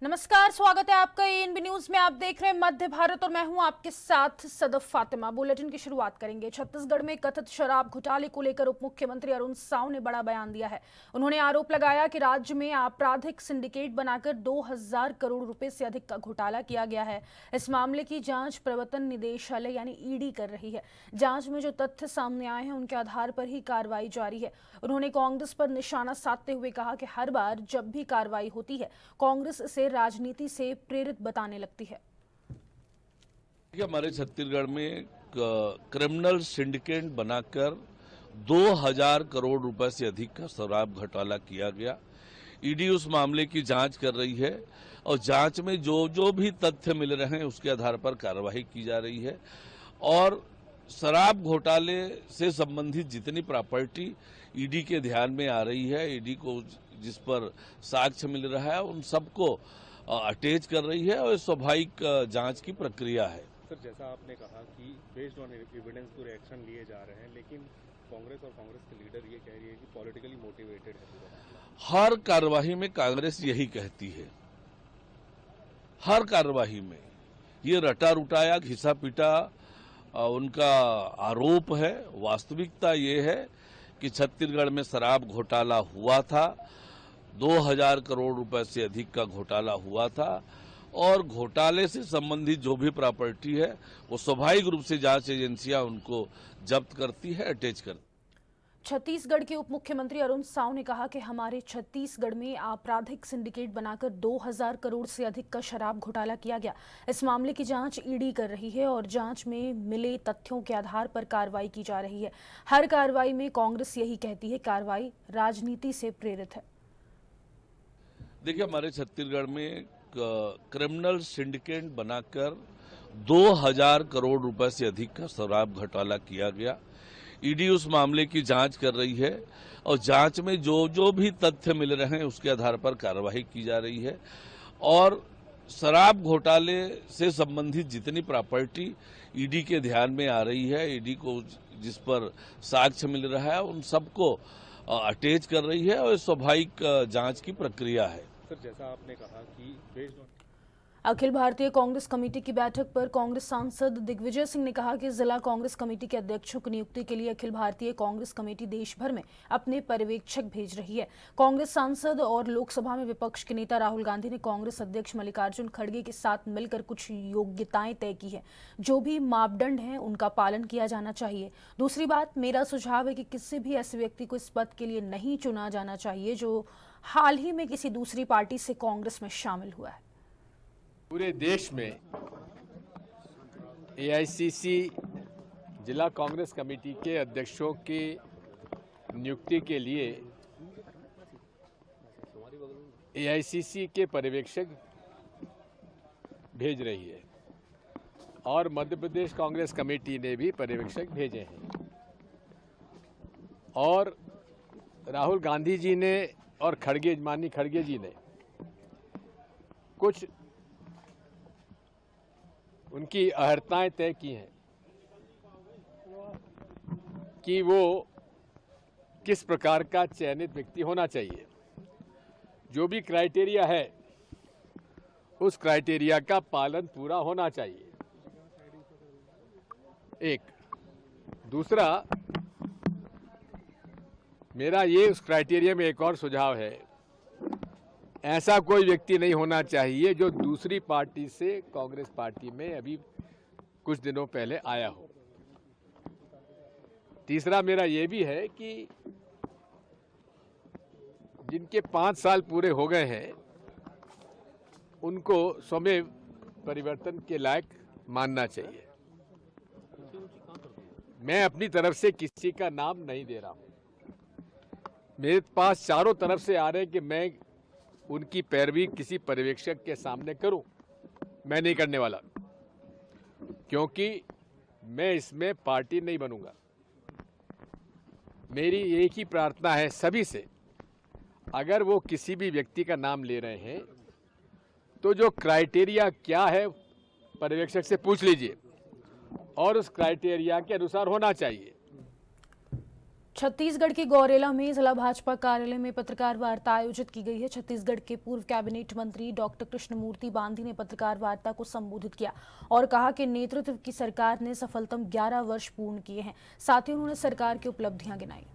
नमस्कार, स्वागत है आपका एएनबी न्यूज में। आप देख रहे हैं मध्य भारत और मैं हूं आपके साथ सदफ फातिमा। बुलेटिन की शुरुआत करेंगे। छत्तीसगढ़ में कथित शराब घोटाले को लेकर उप मुख्यमंत्री अरुण साव ने बड़ा बयान दिया है। उन्होंने आरोप लगाया कि राज्य में आपराधिक सिंडिकेट बनाकर 2000 करोड़ रुपए से अधिक का घोटाला किया गया है। इस मामले की जांच प्रवर्तन निदेशालय यानी ईडी कर रही है। जांच में जो तथ्य सामने आए हैं उनके आधार पर ही कार्रवाई जारी है। उन्होंने कांग्रेस पर निशाना साधते हुए कहा कि हर बार जब भी कार्रवाई होती है कांग्रेस इसे राजनीति से प्रेरित बताने लगती है। हमारे छत्तीसगढ़ में क्रिमिनल सिंडिकेट बनाकर 2000 करोड़ रुपए से अधिक का शराब घोटाला किया गया। ईडी उस मामले की जांच कर रही है और जांच में जो भी तथ्य मिल रहे हैं उसके आधार पर कार्रवाई की जा रही है। और शराब घोटाले से संबंधित जितनी प्रॉपर्टी ईडी के ध्यान में आ रही है, ईडी को जिस पर साक्ष्य मिल रहा है उन सबको अटैच कर रही है और स्वाभाविक जांच की प्रक्रिया है। सर, जैसा आपने कहा कि बेस्ड ऑन एविडेंस पूरे एक्शन लिए जा रहे हैं, लेकिन कांग्रेस और कांग्रेस के लीडर ये कह रही है कि पॉलिटिकली मोटिवेटेड है पूरा मामला। हर कार्यवाही में कांग्रेस यही कहती है, हर कार्यवाही में ये रटा रुटाया घिसा पिटा उनका आरोप है। वास्तविकता ये है कि छत्तीसगढ़ में शराब घोटाला हुआ था, 2000 करोड़ रुपए से अधिक का घोटाला हुआ था और घोटाले से संबंधित जो भी प्रॉपर्टी है वो स्वाभाविक रूप से जांच एजेंसियां उनको जब्त करती है, अटैच करती है। छत्तीसगढ़ के उप मुख्यमंत्री अरुण साव ने कहा कि हमारे छत्तीसगढ़ में आपराधिक सिंडिकेट बनाकर 2000 करोड़ से अधिक का शराब घोटाला किया गया। इस मामले की जांच ईडी कर रही है और जांच में मिले तथ्यों के आधार पर कार्रवाई की जा रही है। हर कार्रवाई में कांग्रेस यही कहती है कार्रवाई राजनीति से प्रेरित है। देखिए, हमारे छत्तीसगढ़ में क्रिमिनल सिंडिकेट बनाकर 2000 करोड़ रुपए से अधिक का शराब घोटाला किया गया। ईडी उस मामले की जांच कर रही है और जांच में जो भी तथ्य मिल रहे हैं उसके आधार पर कार्रवाई की जा रही है। और शराब घोटाले से संबंधित जितनी प्रॉपर्टी ईडी के ध्यान में आ रही है, ईडी को जिस पर साक्ष्य मिल रहा है उन सबको अटैच कर रही है और स्वाभाविक जांच की प्रक्रिया है। सर, जैसा आपने कहा कि based on Akhil Bharatiya Congress committee की बैठक पर कांग्रेस सांसद दिग्विजय सिंह ने कहा कि जिला कांग्रेस कमेटी के अध्यक्षों की नियुक्ति के लिए अखिल भारतीय कांग्रेस कमेटी देश भर में अपने पर्यवेक्षक भेज रही है। कांग्रेस सांसद और लोकसभा में विपक्ष के नेता राहुल गांधी ने कांग्रेस अध्यक्ष मल्लिकार्जुन खड़गे के साथ मिलकर कुछ योग्यताएं तय की है। जो भी मापदंड हैं उनका पालन किया जाना चाहिए। दूसरी बात, मेरा सुझाव है कि किसी भी ऐसे व्यक्ति को इस पद के लिए नहीं चुना जाना चाहिए जो हाल ही में किसी दूसरी पार्टी से कांग्रेस में शामिल हुआ है। पूरे देश में एआईसीसी जिला कांग्रेस कमेटी के अध्यक्षों की नियुक्ति के लिए एआईसीसी के पर्यवेक्षक भेज रही है और मध्य प्रदेश कांग्रेस कमेटी ने भी पर्यवेक्षक भेजे हैं। और राहुल गांधी जी ने और माननीय खड़गे जी ने कुछ उनकी अहर्ताएं तय की हैं कि वो किस प्रकार का चयनित व्यक्ति होना चाहिए। जो भी क्राइटेरिया है उस क्राइटेरिया का पालन पूरा होना चाहिए। एक दूसरा, मेरा ये उस क्राइटेरिया में एक और सुझाव है, ऐसा कोई व्यक्ति नहीं होना चाहिए जो दूसरी पार्टी से कांग्रेस पार्टी में अभी कुछ दिनों पहले आया हो। तीसरा मेरा ये भी है कि जिनके 5 साल पूरे हो गए हैं उनको स्वमेव परिवर्तन के लायक मानना चाहिए। मैं अपनी तरफ से किसी का नाम नहीं दे रहा हूं। मेरे पास चारों तरफ से आ रहे हैं कि मैं उनकी पैरवी किसी पर्यवेक्षक के सामने करूं। मैं नहीं करने वाला, क्योंकि मैं इसमें पार्टी नहीं बनूंगा। मेरी एक ही प्रार्थना है सभी से, अगर वो किसी भी व्यक्ति का नाम ले रहे हैं तो जो क्राइटेरिया क्या है पर्यवेक्षक से पूछ लीजिए और उस क्राइटेरिया के अनुसार होना चाहिए। छत्तीसगढ़ के गौरेला में जिला भाजपा कार्यालय में पत्रकार वार्ता आयोजित की गई है। छत्तीसगढ़ के पूर्व कैबिनेट मंत्री डॉक्टर कृष्णमूर्ति बांधी ने पत्रकार वार्ता को संबोधित किया और कहा कि नेतृत्व की सरकार ने सफलतम 11 वर्ष पूर्ण किए हैं। साथ ही उन्होंने सरकार की उपलब्धियां गिनाई।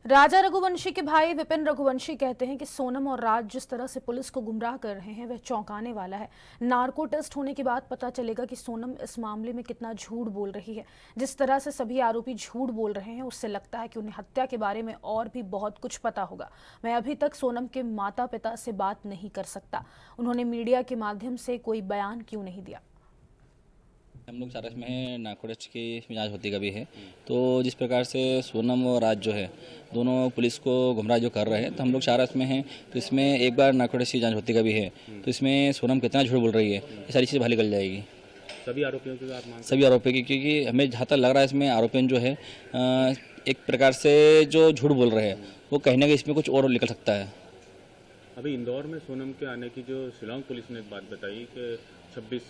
राजा रघुवंशी के भाई विपिन रघुवंशी कहते हैं कि सोनम और राज जिस तरह से पुलिस को गुमराह कर रहे हैं वह चौंकाने वाला है। नार्को टेस्ट होने के बाद पता चलेगा कि सोनम इस मामले में कितना झूठ बोल रही है। जिस तरह से सभी आरोपी झूठ बोल रहे हैं उससे लगता है कि उन्हें हत्या के बारे में और भी बहुत कुछ पता होगा। मैं अभी तक सोनम के माता पिता से बात नहीं कर सकता। उन्होंने मीडिया के माध्यम से कोई बयान क्यों नहीं दिया। हम लोग सारस में नार्कोटिक्स की जांच होती कभी है, तो जिस प्रकार से सोनम और राज जो है दोनों पुलिस को गुमराह जो कर रहे हैं, तो हम लोग सारस में हैं, तो इसमें एक बार नार्कोटिक्स की जांच होती कभी है, तो इसमें सोनम कितना झूठ बोल रही है ये सारी चीज़ बाहर निकल जाएगी। सभी आरोपियों की बात सभी आरोपी की, क्योंकि हमें जहाँ तक लग रहा है इसमें आरोपी जो है एक प्रकार से जो झूठ बोल रहे हैं वो कहीं ना कहीं इसमें कुछ और निकल सकता है। अभी इंदौर में सोनम के आने की जो शिलांग पुलिस ने एक बात बताई कि 26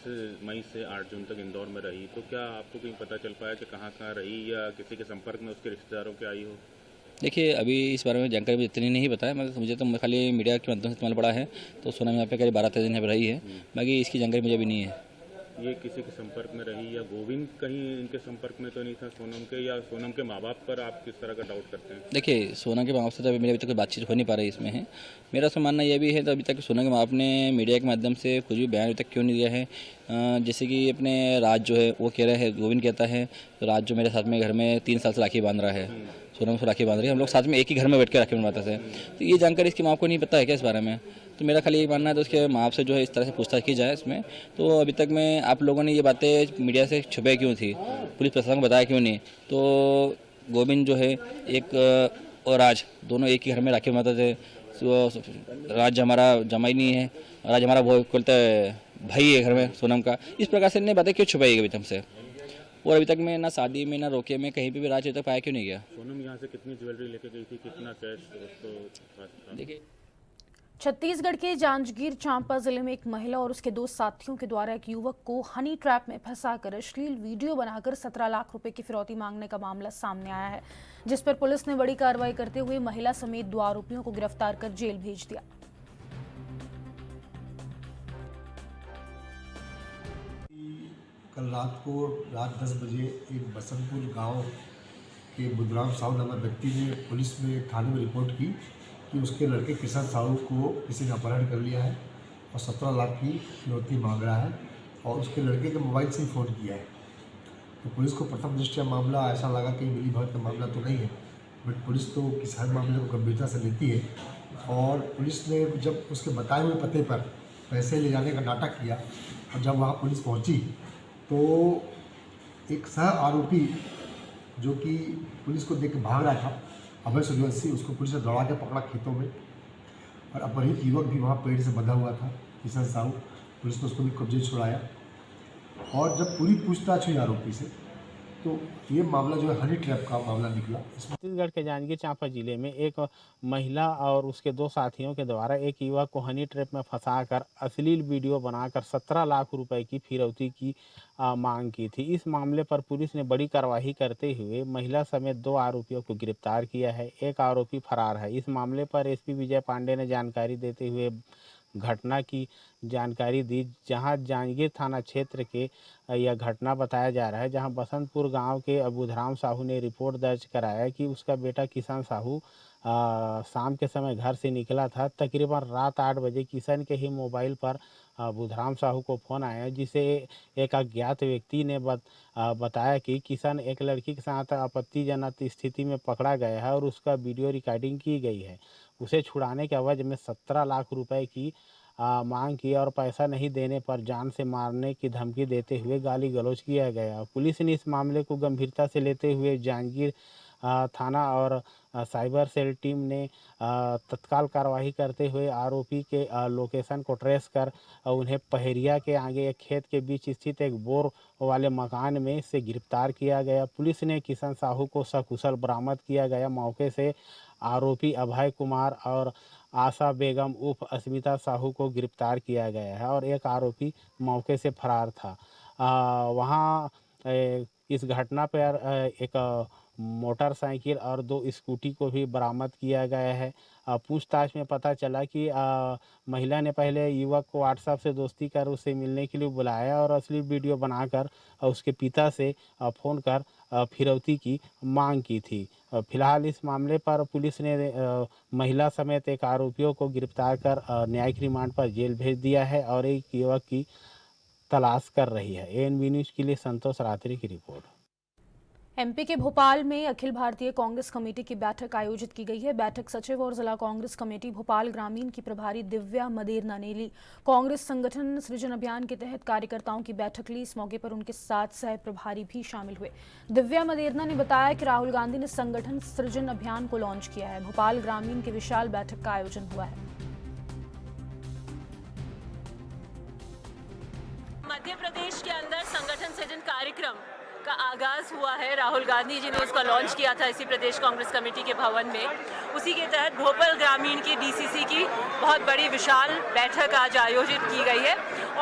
मई से 8 जून तक इंदौर में रही, तो क्या आपको कहीं पता चल पाया कि कहाँ कहाँ रही या किसी के संपर्क में उसके रिश्तेदारों के आई हो? देखिए, अभी इस बारे में जानकारी मुझे इतनी नहीं पता है, मगर मुझे तो खाली मीडिया के माध्यम से इस्तेमाल पड़ा है, तो सोनम यहाँ पे करीब 12-13 दिन यहाँ पे रही है, बाकी इसकी जानकारी मुझे भी नहीं है। ये किसी के संपर्क में रही या गोविंद कहीं इनके संपर्क में तो नहीं था सोनम के, या सोनम के माँ बाप पर आप किस तरह का डाउट करते हैं? देखिए, सोनम के माँ बाप से तो मेरी अभी तक कोई बातचीत हो नहीं पा रही इसमें है। मेरा उसमें मानना यह भी है, तो अभी तक सोनम के माँ बाप ने मीडिया के माध्यम से कुछ भी बयान अभी तक क्यों नहीं दिया है। जैसे कि अपने राज जो है वो कह रहे हैं, गोविंद कहता है तो राज जो मेरे साथ में घर में 3 साल से राखी बांध रहा है, सोनम से राखी बांध रही है, हम लोग साथ में एक ही घर में बैठ के राखी बनवाते थे, तो ये जानकारी इसकी माँ को नहीं पता है क्या इस बारे में। तो मेरा खाली ये मानना है तो उसके माँ बाप से जो है इस तरह से पूछताछ की जाए इसमें। तो अभी तक में आप लोगों ने ये बातें मीडिया से छुपे क्यों थी, पुलिस प्रशासन को बताया क्यों नहीं। तो गोविंद जो है एक और राज दोनों एक ही घर में राखी बनवाते थे। तो राज हमारा जमाई नहीं है, राज हमारा वो बोलता है भाई है घर में सोनम का। इस प्रकार से इन्हें बातें क्यों छुपाई अभी हमसे, और अभी तक में ना शादी में ना रोके में कहीं पे भी राज अभी तक पाया क्यों नहीं गया। सोनम यहाँ से कितनी ज्वेलरी लेके गई थी, कितना कैश उसको? देखिए, छत्तीसगढ़ के जांजगीर चांपा जिले में एक महिला और उसके 2 साथियों के द्वारा एक युवक को हनी ट्रैप में फंसाकर अश्लील वीडियो बनाकर 17 लाख रुपए की फिरौती मांगने का मामला सामने आया है, जिस पर पुलिस ने बड़ी कार्रवाई करते हुए महिला समेत 2 आरोपियों को गिरफ्तार कर जेल भेज दिया। कल रात 10 बजे एक बसंतपुर गांव के बुधराम साहू नामक व्यक्ति ने पुलिस में थाने में रिपोर्ट की कि उसके लड़के किशन साहू को किसी ने अपहरण कर लिया है और 17 लाख की फिरौती मांग रहा है और उसके लड़के के मोबाइल से ही फ़ोन किया है। तो पुलिस को प्रथम दृष्टया मामला ऐसा लगा कि मिली भगत का मामला तो नहीं है, बट पुलिस तो किसी हर मामले को गंभीरता से लेती है और पुलिस ने जब उसके बताए हुए पते पर पैसे ले जाने का नाटक किया और जब वहाँ पुलिस पहुँची तो एक सह आरोपी जो कि पुलिस को देख के भाग रहा था, अभय सूर्यवंशी, उसको पुलिस ने दौड़ा के पकड़ा खेतों में और अपहरित युवक भी वहाँ पेड़ से बंधा हुआ था किशन साहू। पुलिस ने उसको भी कब्जे छुड़ाया और जब पूरी पूछताछ हुई आरोपी से तो ये मामला जो है हनी ट्रैप का मामला निकला। छत्तीसगढ़ के जांजगीर चांपा जिले में एक महिला और उसके 2 साथियों के द्वारा एक युवक को हनी ट्रैप में फंसाकर अश्लील वीडियो बनाकर 17 लाख रुपए की फिरौती की मांग की थी। इस मामले पर पुलिस ने बड़ी कार्रवाई करते हुए महिला समेत 2 आरोपियों को गिरफ्तार किया है। एक आरोपी फरार है। इस मामले पर एसपी विजय पांडे ने जानकारी देते हुए घटना की जानकारी दी, जहां जांजगीर थाना क्षेत्र के यह घटना बताया जा रहा है, जहां बसंतपुर गांव के बुधराम साहू ने रिपोर्ट दर्ज कराया कि उसका बेटा किशन साहू शाम के समय घर से निकला था। तकरीबन रात 8 बजे किशन के ही मोबाइल पर बुधराम साहू को फ़ोन आया, जिसे एक अज्ञात व्यक्ति ने बताया कि किशन एक लड़की के साथ आपत्तिजनक स्थिति में पकड़ा गया है और उसका वीडियो रिकॉर्डिंग की गई है। उसे छुड़ाने के एवज में 17 लाख रुपए की मांग की और पैसा नहीं देने पर जान से मारने की धमकी देते हुए गाली गलौज किया गया। पुलिस ने इस मामले को गंभीरता से लेते हुए जांजगीर थाना और साइबर सेल टीम ने तत्काल कार्रवाई करते हुए आरोपी के लोकेशन को ट्रेस कर उन्हें पहरिया के आगे एक खेत के बीच स्थित एक बोर वाले मकान में से गिरफ्तार किया गया। पुलिस ने किशन साहू को सकुशल बरामद किया गया। मौके से आरोपी अभय कुमार और आशा बेगम उर्फ अस्मिता साहू को गिरफ्तार किया गया है और एक आरोपी मौके से फरार था। वहाँ इस घटना पर एक मोटरसाइकिल और 2 स्कूटी को भी बरामद किया गया है। पूछताछ में पता चला कि महिला ने पहले युवक को व्हाट्सएप से दोस्ती कर उससे मिलने के लिए बुलाया और असली वीडियो बनाकर उसके पिता से फ़ोन कर फिरौती की मांग की थी। फिलहाल इस मामले पर पुलिस ने महिला समेत एक आरोपियों को गिरफ्तार कर न्यायिक रिमांड पर जेल भेज दिया है और एक युवक की तलाश कर रही है। एएनबी न्यूज़ के लिए संतोष रात्रि की रिपोर्ट। एमपी के भोपाल में अखिल भारतीय कांग्रेस कमेटी की बैठक आयोजित की गई है। बैठक सचिव और जिला कांग्रेस कमेटी भोपाल ग्रामीण की प्रभारी दिव्या मदेरना ने ली। कांग्रेस संगठन सृजन अभियान के तहत कार्यकर्ताओं की बैठक ली। इस मौके पर उनके साथ सह प्रभारी भी शामिल हुए। दिव्या मदेरना ने बताया कि राहुल गांधी ने संगठन सृजन अभियान को लॉन्च किया है। भोपाल ग्रामीण की विशाल बैठक का आयोजन हुआ है। मध्य प्रदेश के अंदर संगठन सृजन कार्यक्रम का आगाज हुआ है। राहुल गांधी जी ने उसका लॉन्च किया था इसी प्रदेश कांग्रेस कमेटी के भवन में। उसी के तहत भोपाल ग्रामीण की डीसीसी की बहुत बड़ी विशाल बैठक आज आयोजित की गई है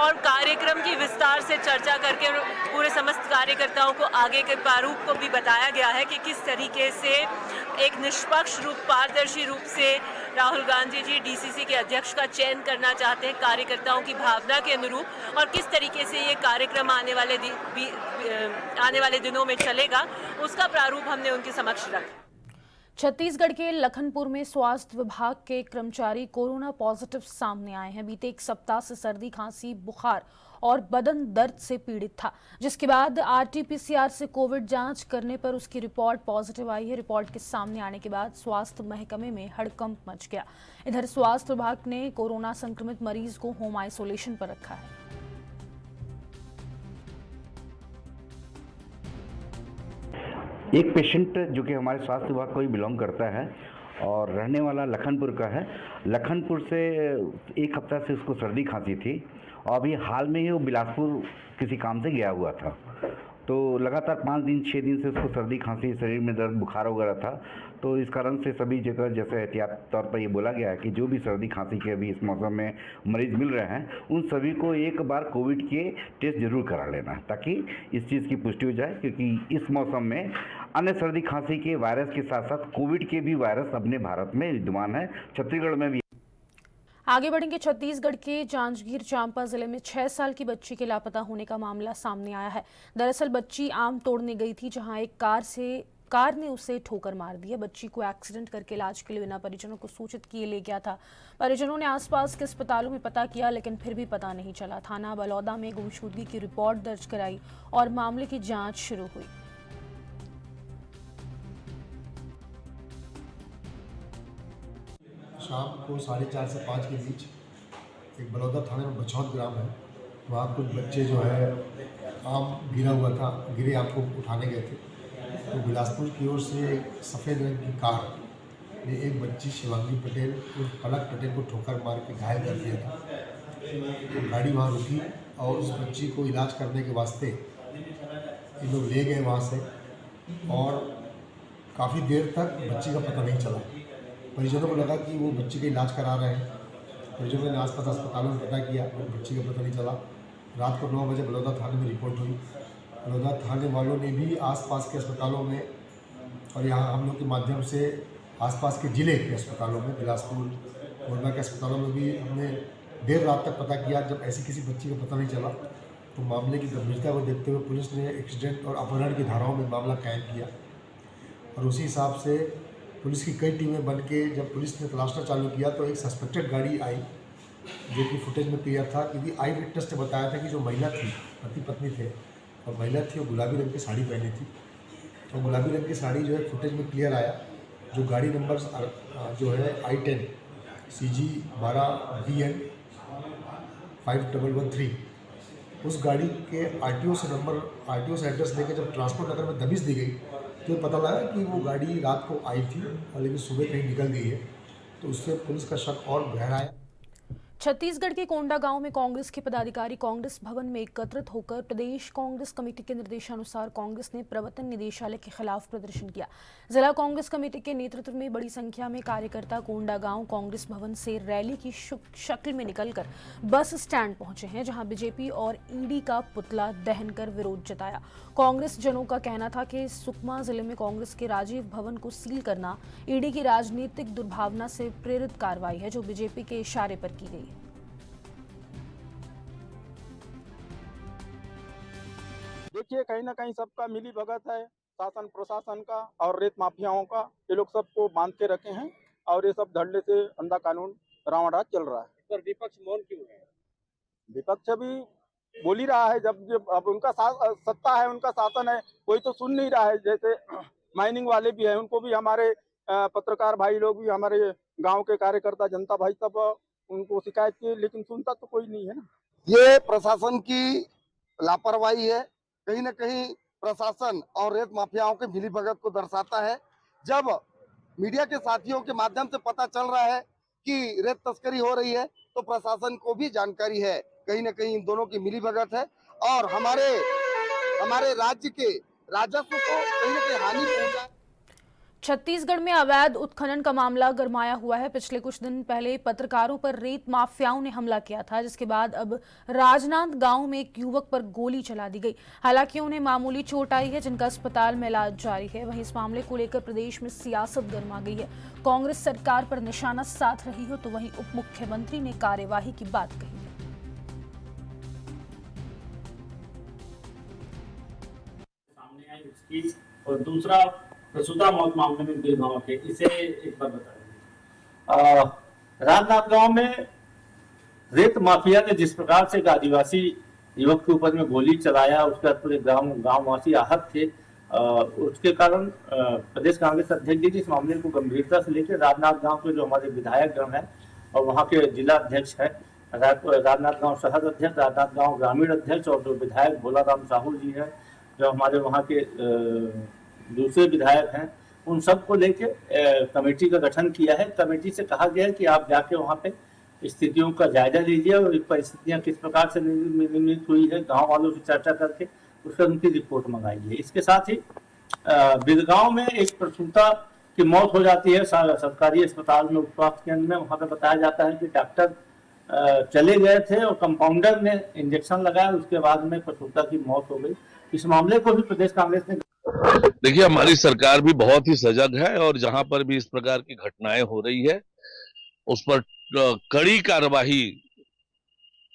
और कार्यक्रम की विस्तार से चर्चा करके पूरे समस्त कार्यकर्ताओं को आगे के प्रारूप को भी बताया गया है कि किस तरीके से एक निष्पक्ष रूप, पारदर्शी रूप से राहुल गांधी जी डीसीसी के अध्यक्ष का चयन करना चाहते हैं कार्यकर्ताओं की भावना के अनुरूप, और किस तरीके से ये कार्यक्रम आने वाले दिनों में चलेगा उसका प्रारूप हमने उनके समक्ष रखा। छत्तीसगढ़ के लखनपुर में स्वास्थ्य विभाग के कर्मचारी कोरोना पॉजिटिव सामने आए हैं। बीते 1 सप्ताह से सर्दी, खांसी, बुखार और बदन दर्द से पीड़ित था, जिसके बाद आरटी-पीसीआर से कोविड जांच करने पर उसकी रिपोर्ट पॉजिटिव आई है। रिपोर्ट के सामने आने के बाद स्वास्थ्य महकमे में हड़कंप मच गया। इधर स्वास्थ्य विभाग ने कोरोना संक्रमित मरीज को होम आइसोलेशन पर रखा है। एक पेशेंट जो कि हमारे स्वास्थ्य विभाग को ही बिलोंग करता है और रहने वाला लखनपुर का है। लखनपुर से 1 हफ्ता से उसको सर्दी खांसी थी और अभी हाल में ही वो बिलासपुर किसी काम से गया हुआ था। तो लगातार 5 दिन 6 दिन से उसको सर्दी खांसी, शरीर में दर्द, बुखार वगैरह था। तो इस कारण से सभी जगह जैसे एहतियात तौर पर ये बोला गया है कि जो भी सर्दी खांसी के अभी इस मौसम में मरीज मिल रहे हैं उन सभी को एक बार कोविड के टेस्ट जरूर करा लेना, ताकि इस चीज़ की पुष्टि हो जाए, क्योंकि इस मौसम में अन्य सर्दी खांसी के वायरस के साथ साथ कोविड के भी वायरस अपने भारत में विद्यमान है, छत्तीसगढ़ में भी। आगे बढ़ेंगे। छत्तीसगढ़ के जांजगीर चांपा जिले में 6 साल की बच्ची के लापता होने का मामला सामने आया है। दरअसल बच्ची आम तोड़ने गई थी, जहां एक कार ने उसे ठोकर मार दिया। बच्ची को एक्सीडेंट करके इलाज के लिए बिना परिजनों को सूचित किए ले गया था। परिजनों ने आसपास के अस्पतालों में पता किया, लेकिन फिर भी पता नहीं चला। थाना बलौदा में गुमशुदगी की रिपोर्ट दर्ज कराई और मामले की जांच शुरू हुई। शाम को 4:30 से 5 के बीच एक बलौदा थाने में बछौत ग्राम है, वहाँ कुछ बच्चे जो है आम गिरा हुआ था, गिरे आम को उठाने गए थे। तो बिलासपुर की ओर से एक सफ़ेद रंग की कार ने एक बच्ची शिवांगी पटेल और पलक पटेल को ठोकर मार के घायल कर दिया था। तो गाड़ी वहाँ रुकी और उस बच्ची को इलाज करने के वास्ते ये लोग ले गए वहाँ से, और काफ़ी देर तक बच्ची का पता नहीं चला। परिजनों को लगा कि वो बच्ची का इलाज करा रहे हैं। परिजनों ने आसपास अस्पतालों में पता किया, बच्ची का पता नहीं चला। रात को 9 बजे बलौदा थाने में रिपोर्ट हुई। बलौदा थाने वालों ने भी आसपास के अस्पतालों में और यहाँ हम लोग के माध्यम से आसपास के ज़िले के अस्पतालों में, बिलासपुर, कोरबा के अस्पतालों में भी हमने देर रात तक पता किया। जब ऐसी किसी बच्ची का पता नहीं चला तो मामले की गंभीरता को देखते हुए पुलिस ने एक्सीडेंट और अपहरण की धाराओं में मामला कायम किया, और उसी हिसाब से पुलिस की कई टीमें बन के जब पुलिस ने तलाशना चालू किया तो एक सस्पेक्टेड गाड़ी आई, जो कि फुटेज में क्लियर था, क्योंकि आई विटनेस ने बताया था कि जो महिला थी, पति पत्नी थे और महिला थी, वो गुलाबी रंग की साड़ी पहनी थी। तो गुलाबी रंग की साड़ी जो है फुटेज में क्लियर आया। जो गाड़ी नंबर जो है I10 CG 12BN 5113, उस गाड़ी के RTO से एड्रेस लेकर जब ट्रांसपोर्ट नगर में दबिश दी गई तो पता लगा कि वो गाड़ी रात को आई थी और लेकिन सुबह कहीं निकल गई है। तो उससे पुलिस का शक और गहराया। छत्तीसगढ़ के कोंडा गांव में कांग्रेस के पदाधिकारी कांग्रेस भवन में एकत्रित होकर प्रदेश कांग्रेस कमेटी के निर्देशानुसार कांग्रेस ने प्रवर्तन निदेशालय के खिलाफ प्रदर्शन किया। जिला कांग्रेस कमेटी के नेतृत्व में बड़ी संख्या में कार्यकर्ता कोंडा गांव कांग्रेस भवन से रैली की शक्ल में निकलकर बस स्टैंड पहुंचे हैं, जहां बीजेपी और ईडी का पुतला दहन कर विरोध जताया। कांग्रेस जनों का कहना था कि सुकमा जिले में कांग्रेस के राजीव भवन को सील करना ईडी की राजनीतिक दुर्भावना से प्रेरित कार्रवाई है, जो बीजेपी के इशारे पर की गई। देखिए, कहीं ना कहीं सबका मिली भगत है, शासन प्रशासन का और रेत माफियाओं का। ये लोग सबको बांध के रखे हैं और ये सब धड़ल्ले से अंधा कानून रावणराज चल रहा है। सर, विपक्ष मौन क्यों है? विपक्ष भी बोल ही रहा है, जब अब उनका सत्ता है, उनका शासन है, कोई तो सुन नहीं रहा है। जैसे माइनिंग वाले भी हैं, उनको भी हमारे पत्रकार भाई लोग भी, हमारे गांव के कार्यकर्ता जनता भाई सब उनको शिकायत की, लेकिन सुनता तो कोई नहीं है ना। ये प्रशासन की लापरवाही है, कहीं न कहीं प्रशासन और रेत माफियाओं के मिलीभगत को दर्शाता है। जब मीडिया के साथियों के माध्यम से पता चल रहा है कि रेत तस्करी हो रही है, तो प्रशासन को भी जानकारी है, कहीं न कहीं इन दोनों की मिलीभगत है और हमारे राज्य के राजस्व को कहीं न कहीं हानि पहुंचा। छत्तीसगढ़ में अवैध उत्खनन का मामला गरमाया हुआ है। पिछले कुछ दिन पहले पत्रकारों पर रेत माफियाओं ने हमला किया था, जिसके बाद अब राजनांद गांव में एक युवक पर गोली चला दी गई। हालांकि उन्हें मामूली चोट आई है, जिनका अस्पताल में इलाज जारी है। वहीं इस मामले को लेकर प्रदेश में सियासत गरमा गई है। कांग्रेस सरकार पर निशाना साध रही हो, तो वहीं उप मुख्यमंत्री ने कार्यवाही की बात कही है। सामने आई उसकी, और दूसरा प्रसूता मौत मामले में दो गांव के, इसे एक बार बताइए। राजनांद गांव में रेत माफिया ने जिस प्रकार से एक आदिवासी युवक के ऊपर में गोली चलाया, उसके बाद पूरे गांववासी आहत थे। उसके कारण प्रदेश कांग्रेस अध्यक्ष जी इस मामले को गंभीरता से लेकर राजनांद गांव के जो हमारे विधायक गण है और वहाँ के जिला अध्यक्ष है, राजनांद गांव शहर अध्यक्ष, राजनांद गांव ग्रामीण अध्यक्ष और जो विधायक भोलाराम साहू जी है, जो हमारे वहाँ के दूसरे विधायक हैं, उन सबको लेके कमेटी का गठन किया है। कमेटी से कहा गया है कि आप जाके वहाँ पे स्थितियों का जायजा लीजिए और परिस्थितियाँ किस प्रकार से निर्मित हुई है, गांव वालों से चर्चा करके उसका उनकी रिपोर्ट मंगाई है। इसके साथ ही बिरगांव में एक प्रसूता की मौत हो जाती है सरकारी अस्पताल में, उप स्वास्थ्य केंद्र में। वहाँ पे बताया जाता है कि डॉक्टर चले गए थे और कंपाउंडर ने इंजेक्शन लगाया, उसके बाद में प्रसूता की मौत हो गई। इस मामले को भी प्रदेश कांग्रेस ने देखिए, हमारी सरकार भी बहुत ही सजग है और जहां पर भी इस प्रकार की घटनाएं हो रही है उस पर कड़ी कार्रवाई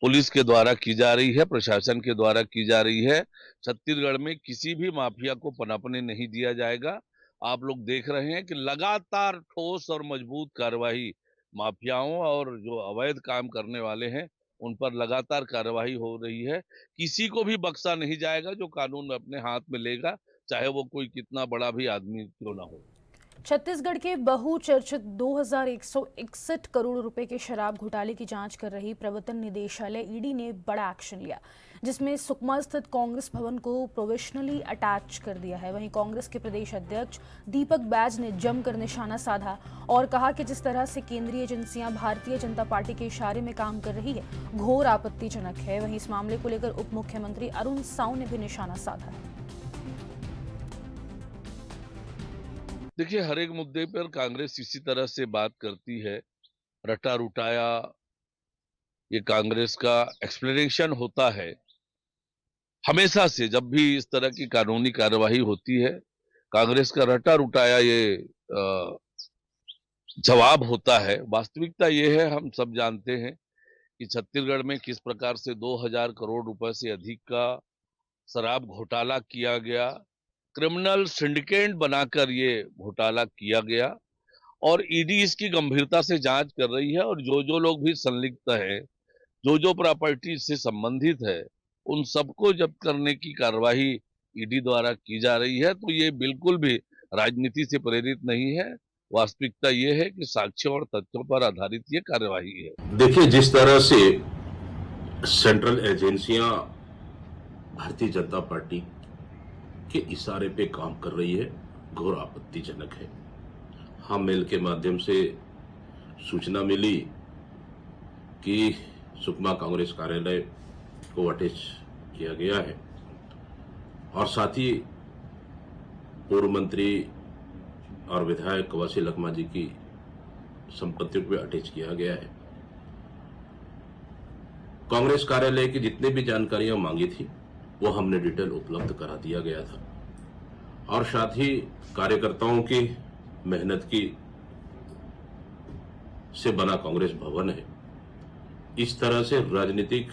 पुलिस के द्वारा की जा रही है, प्रशासन के द्वारा की जा रही है। छत्तीसगढ़ में किसी भी माफिया को पनपने नहीं दिया जाएगा। आप लोग देख रहे हैं कि लगातार ठोस और मजबूत कार्रवाई माफियाओं और जो अवैध काम करने वाले हैं उन पर लगातार कार्रवाई हो रही है। किसी को भी बख्शा नहीं जाएगा जो कानून अपने हाथ में लेगा, चाहे वो कोई कितना बड़ा भी आदमी क्यों ना हो। छत्तीसगढ़ के बहुचर्चित 2161 करोड़ रुपए के शराब घोटाले की जांच कर रही प्रवर्तन निदेशालय ईडी ने बड़ा एक्शन लिया, जिसमें सुकमा स्थित कांग्रेस भवन को प्रोविजनली अटैच कर दिया है। वहीं कांग्रेस के प्रदेश अध्यक्ष दीपक बैज ने जमकर निशाना साधा और कहा कि जिस तरह से केंद्रीय एजेंसियां भारतीय जनता पार्टी के इशारे में काम कर रही है, घोर आपत्तिजनक है। वहीं इस मामले को लेकर उप मुख्यमंत्री अरुण साव ने भी निशाना साधा है। देखिए, हर एक मुद्दे पर कांग्रेस इसी तरह से बात करती है, रटा रुटाया ये कांग्रेस का एक्सप्लेनेशन होता है। हमेशा से जब भी इस तरह की कानूनी कार्यवाही होती है, कांग्रेस का रटा रुटाया ये जवाब होता है। वास्तविकता ये है, हम सब जानते हैं कि छत्तीसगढ़ में किस प्रकार से 2000 करोड़ रुपए से अधिक का शराब घोटाला किया गया, क्रिमिनल सिंडिकेट बनाकर ये घोटाला किया गया और ईडी इसकी गंभीरता से जांच कर रही है और जो लोग भी संलिप्त है, जो प्रॉपर्टी से संबंधित है, उन सबको जब्त करने की कार्यवाही ईडी द्वारा की जा रही है। तो ये बिल्कुल भी राजनीति से प्रेरित नहीं है। वास्तविकता ये है कि साक्ष्यों और तथ्यों पर आधारित ये कार्यवाही है। देखिए, जिस तरह से सेंट्रल एजेंसियां भारतीय जनता पार्टी के इशारे पे काम कर रही है, घोर आपत्तिजनक है। हम मेल के माध्यम से सूचना मिली कि सुकमा कांग्रेस कार्यालय को अटैच किया गया है और साथ ही पूर्व मंत्री और विधायक कवासी लखमा जी की संपत्तियों को भी अटैच किया गया है। कांग्रेस कार्यालय की जितनी भी जानकारियां मांगी थी वो हमने डिटेल उपलब्ध करा दिया गया था और साथ ही कार्यकर्ताओं की मेहनत की से बना कांग्रेस भवन है। इस तरह से राजनीतिक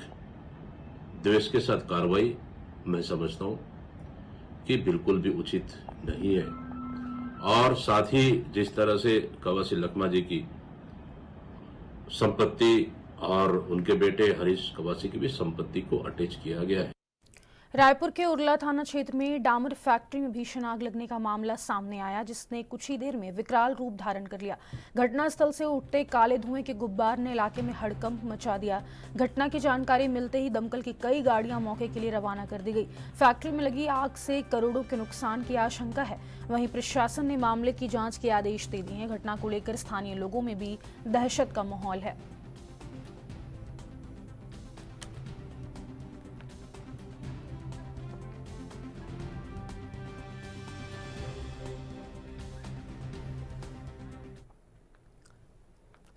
द्वेष के साथ कार्रवाई मैं समझता हूं कि बिल्कुल भी उचित नहीं है और साथ ही जिस तरह से कवासी लखमा जी की संपत्ति और उनके बेटे हरीश कवासी की भी संपत्ति को अटैच किया गया है। रायपुर के उरला थाना क्षेत्र में डामर फैक्ट्री में भीषण आग लगने का मामला सामने आया, जिसने कुछ ही देर में विकराल रूप धारण कर लिया। घटनास्थल से उठते काले धुएं के गुब्बार ने इलाके में हड़कंप मचा दिया। घटना की जानकारी मिलते ही दमकल की कई गाड़ियां मौके के लिए रवाना कर दी गई। फैक्ट्री में लगी आग से करोड़ों के नुकसान की आशंका है। वहीं प्रशासन ने मामले की जाँच के आदेश दे दिए हैं। घटना को लेकर स्थानीय लोगों में भी दहशत का माहौल है।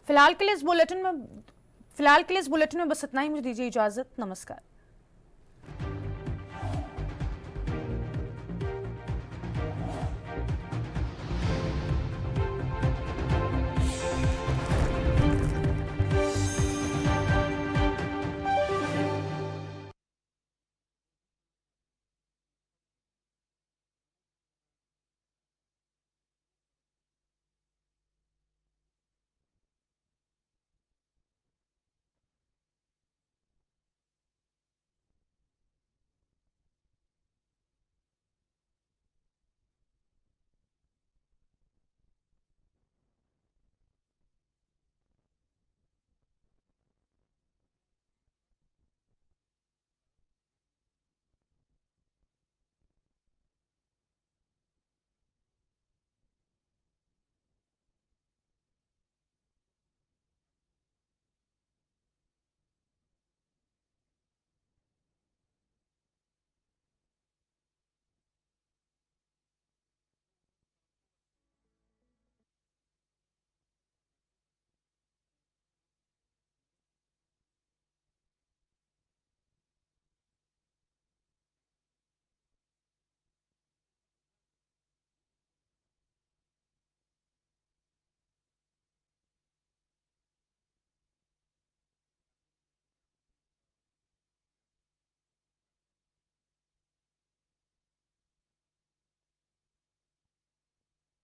फिलहाल के लिए इस बुलेटिन में बस इतना ही। मुझे दीजिए इजाजत। नमस्कार।